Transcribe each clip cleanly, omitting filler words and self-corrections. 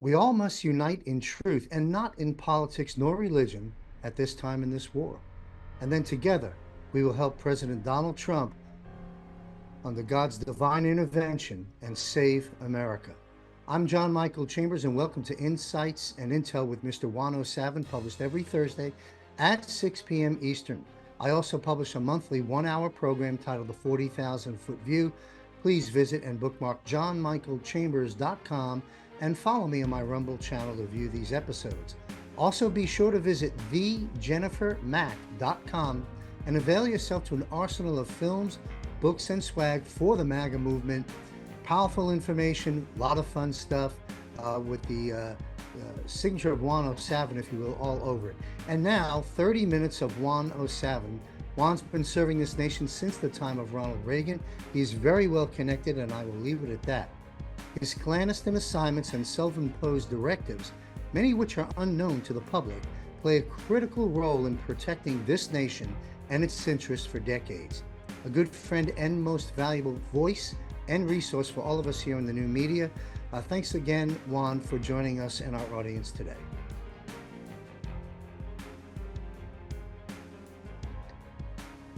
We all must unite in truth and not in politics nor religion at this time in this war. And then together, we will help President Donald Trump under God's divine intervention and save America. I'm John Michael Chambers, and welcome to Insights and Intel with Mr. Juan O'Savin, published every Thursday at 6 p.m. Eastern. I also publish a monthly one-hour program titled The 40,000-Foot View. Please visit and bookmark johnmichaelchambers.com and follow me on my Rumble channel to view these episodes. Also, be sure to visit thejennifermack.com and avail yourself to an arsenal of films, books, and swag for the MAGA movement. Powerful information, a lot of fun stuff with the signature of Juan O'Savin, if you will, all over it. And now, 30 minutes of Juan O'Savin. Juan's been serving this nation since the time of Ronald Reagan. He's very well connected, and I will leave it at that. His clandestine assignments and self-imposed directives, many of which are unknown to the public, play a critical role in protecting this nation and its interests for decades. A good friend and most valuable voice and resource for all of us here in the new media. Thanks again, Juan, for joining us and our audience today.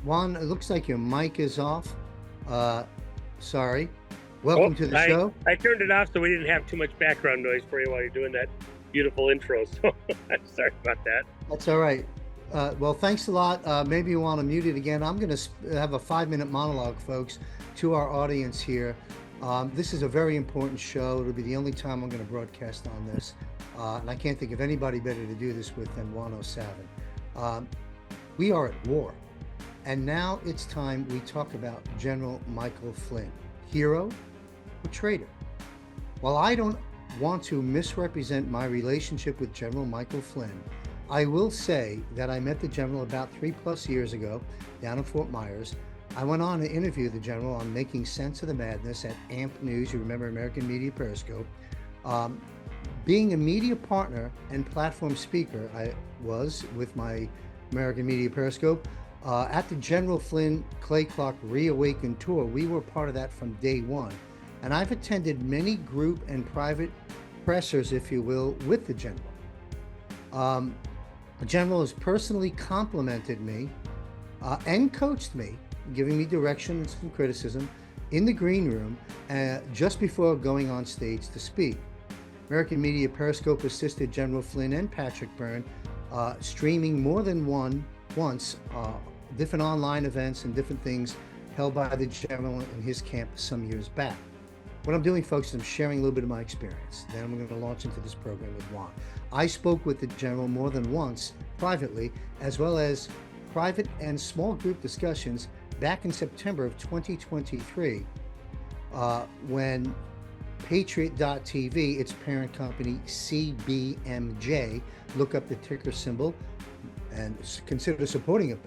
Juan, it looks like your mic is off. Sorry. Welcome to the show. I turned it off so we didn't have too much background noise for you while you're doing that beautiful intro. So I'm sorry about that. That's all right. Well, thanks a lot. Maybe you want to mute it again. I'm going to have a 5-minute monologue, folks, to our audience here. This is a very important show. It'll be the only time I'm going to broadcast on this. And I can't think of anybody better to do this with than Juan O'Savin. We are at war. And now it's time we talk about General Michael Flynn, hero or traitor. While I don't want to misrepresent my relationship with General Michael Flynn, I will say that I met the general about 3+ years ago down in Fort Myers. I went on to interview the general on making sense of the madness at AMP News. You remember American Media Periscope. Being a media partner and platform speaker, I was with my American Media Periscope at the General Flynn Clay Clark Reawaken Tour. We were part of that from day one. And I've attended many group and private pressers, if you will, with the general. The general has personally complimented me and coached me, giving me direction and some criticism in the green room just before going on stage to speak. American Media Periscope assisted General Flynn and Patrick Byrne streaming more than once different online events and different things held by the general in his camp some years back. What I'm doing, folks, is I'm sharing a little bit of my experience. Then I'm going to launch into this program with Juan. I spoke with the general more than once privately, as well as private and small group discussions back in September of 2023 when Patriot.tv, its parent company CBMJ, look up the ticker symbol and consider supporting a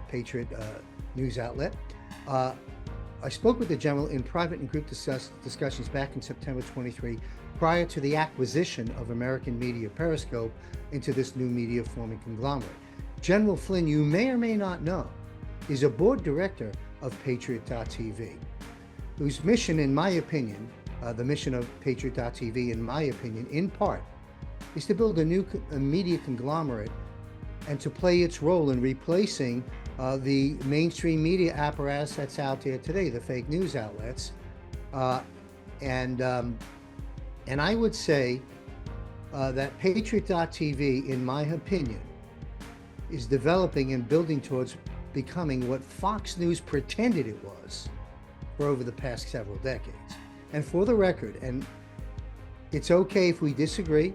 Patriot news outlet. I spoke with the general in private and group discussions back in September 23, prior to the acquisition of American Media Periscope into this new media forming conglomerate. General Flynn, you may or may not know, is a board director of Patriot.tv, whose mission, in my opinion, the mission of Patriot.tv, in my opinion, in part, is to build a new media conglomerate and to play its role in replacing the mainstream media apparatus that's out there today, the fake news outlets. And I would say that Patriot.tv, in my opinion, is developing and building towards becoming what Fox News pretended it was for over the past several decades. And for the record, and it's okay if we disagree,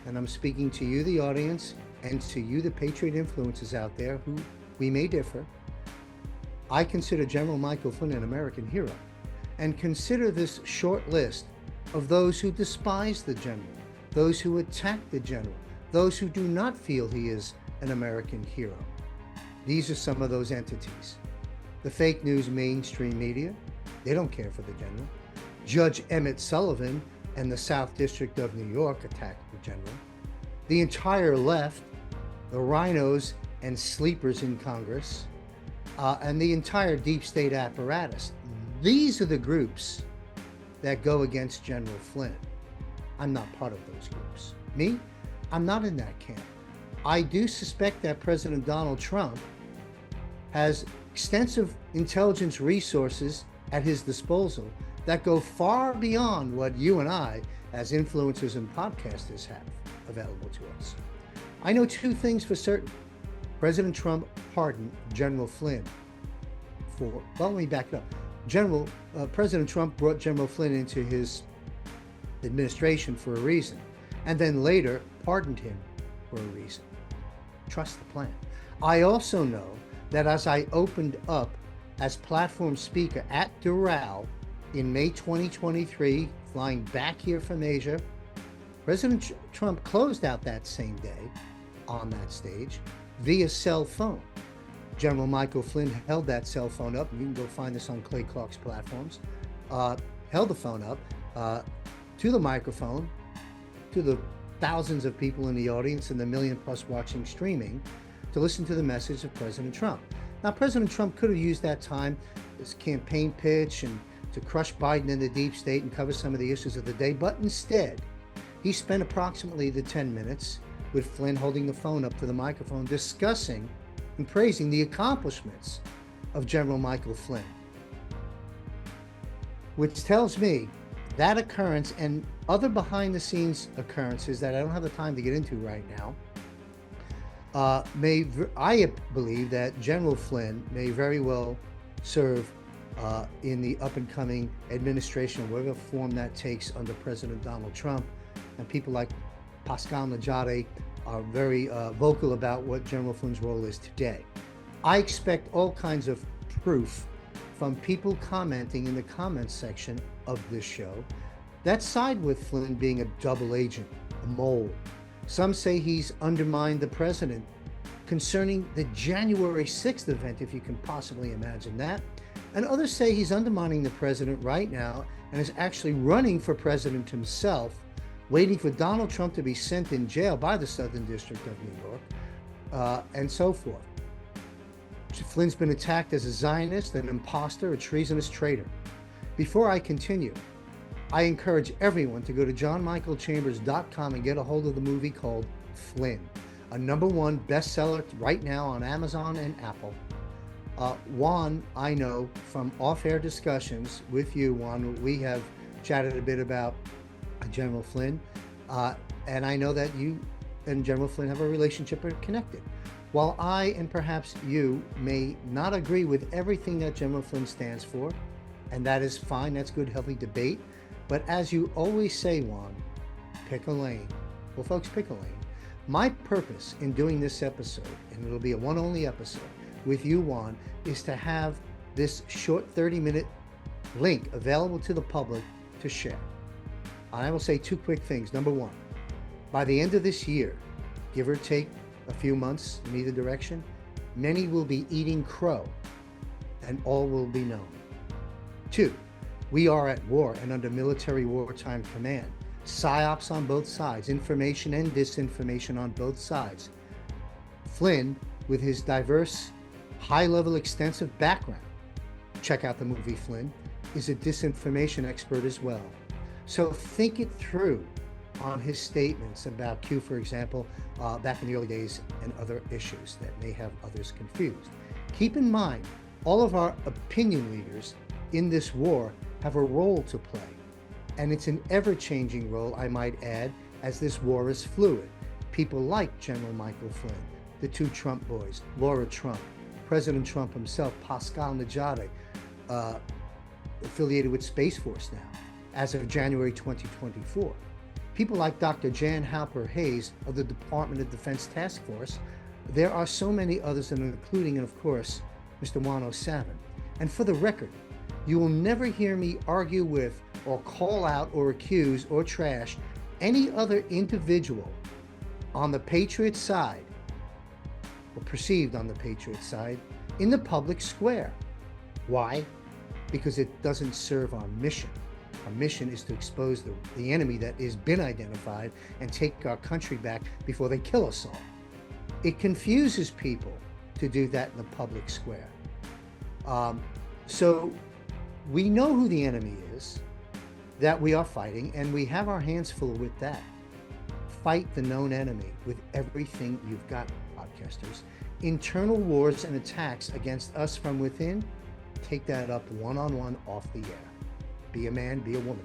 and I'm speaking to you, the audience, and to you, the Patriot influencers out there, who we may differ, I consider General Michael Flynn an American hero, and consider this short list of those who despise the general, those who attack the general, those who do not feel he is an American hero. These are some of those entities. The fake news mainstream media, they don't care for the general. Judge Emmett Sullivan and the South District of New York attacked the general. The entire left, the rhinos and sleepers in Congress, and the entire deep state apparatus. These are the groups that go against General Flynn. I'm not part of those groups. Me, I'm not in that camp. I do suspect that President Donald Trump has extensive intelligence resources at his disposal that go far beyond what you and I, as influencers and podcasters, have available to us. I know two things for certain. President Trump pardoned General Flynn let me back it up. President Trump brought General Flynn into his administration for a reason, and then later pardoned him for a reason. Trust the plan. I also know that as I opened up as platform speaker at Doral in May 2023, flying back here from Asia, President Trump closed out that same day on that stage via cell phone. General Michael Flynn held that cell phone up. You can go find this on Clay Clark's platforms. Held the phone up to the microphone, to the thousands of people in the audience and the million plus watching streaming, to listen to the message of President Trump. Now, President Trump could have used that time, his campaign pitch, and to crush Biden in the deep state and cover some of the issues of the day, but instead, he spent approximately the 10 minutes with Flynn holding the phone up to the microphone, discussing and praising the accomplishments of General Michael Flynn. Which tells me that occurrence and other behind the scenes occurrences that I don't have the time to get into right now, I believe that General Flynn may very well serve in the up and coming administration, whatever form that takes under President Donald Trump. And people like Pascal Najade are very vocal about what General Flynn's role is today. I expect all kinds of proof from people commenting in the comments section of this show that side with Flynn being a double agent, a mole. Some say he's undermined the president concerning the January 6th event, if you can possibly imagine that. And others say he's undermining the president right now and is actually running for president himself, waiting for Donald Trump to be sent in jail by the Southern District of New York, and so forth. Flynn's been attacked as a Zionist, an imposter, a treasonous traitor. Before I continue, I encourage everyone to go to johnmichaelchambers.com and get a hold of the movie called Flynn, a #1 bestseller right now on Amazon and Apple. Juan, I know from off-air discussions with you, Juan, we have chatted a bit about General Flynn, and I know that you and General Flynn have a relationship, are connected. While I and perhaps you may not agree with everything that General Flynn stands for, and that is fine, that's good, healthy debate, but as you always say, Juan, pick a lane. Well, folks, pick a lane. My purpose in doing this episode, and it'll be a one-only episode with you, Juan, is to have this short 30-minute link available to the public to share. I will say two quick things. Number one, by the end of this year, give or take a few months in either direction, many will be eating crow and all will be known. Two, we are at war and under military wartime command. PSYOPs on both sides, information and disinformation on both sides. Flynn, with his diverse, high-level, extensive background, check out the movie Flynn, is a disinformation expert as well. So think it through on his statements about Q, for example, back in the early days, and other issues that may have others confused. Keep in mind, all of our opinion leaders in this war have a role to play. And it's an ever-changing role, I might add, as this war is fluid. People like General Michael Flynn, the two Trump boys, Laura Trump, President Trump himself, Pascal Najade, affiliated with Space Force now, as of January 2024. People like Dr. Jan Halper Hayes of the Department of Defense Task Force. There are so many others, including, and of course, Mr. Juan O'Savin. And for the record, you will never hear me argue with or call out or accuse or trash any other individual on the Patriot side, or perceived on the Patriot side, in the public square. Why? Because it doesn't serve our mission. Our mission is to expose the enemy that has been identified and take our country back before they kill us all. It confuses people to do that in the public square. So we know who the enemy is. that we are fighting, and we have our hands full with that. Fight the known enemy with everything you've got, podcasters. Internal wars and attacks against us from within, take that up one-on-one off the air. Be a man, be a woman.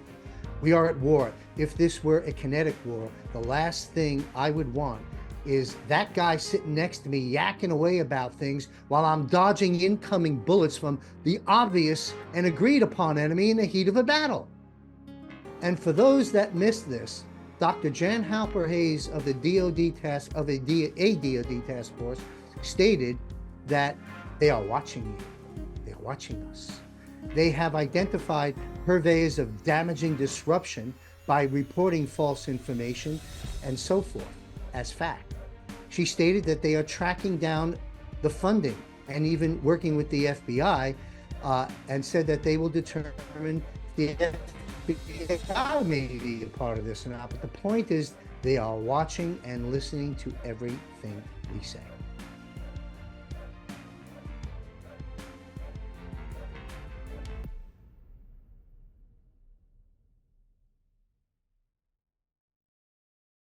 We are at war. If this were a kinetic war, the last thing I would want is that guy sitting next to me yakking away about things while I'm dodging incoming bullets from the obvious and agreed upon enemy in the heat of a battle. And for those that missed this, Dr. Jan Halper-Hayes of the DoD task of a DoD task force stated that they are watching you. They are watching us. They have identified purveyors of damaging disruption by reporting false information and so forth as fact. She stated that they are tracking down the funding and even working with the FBI, and said that they will determine the FBI may be a part of this or not. But the point is, they are watching and listening to everything we say.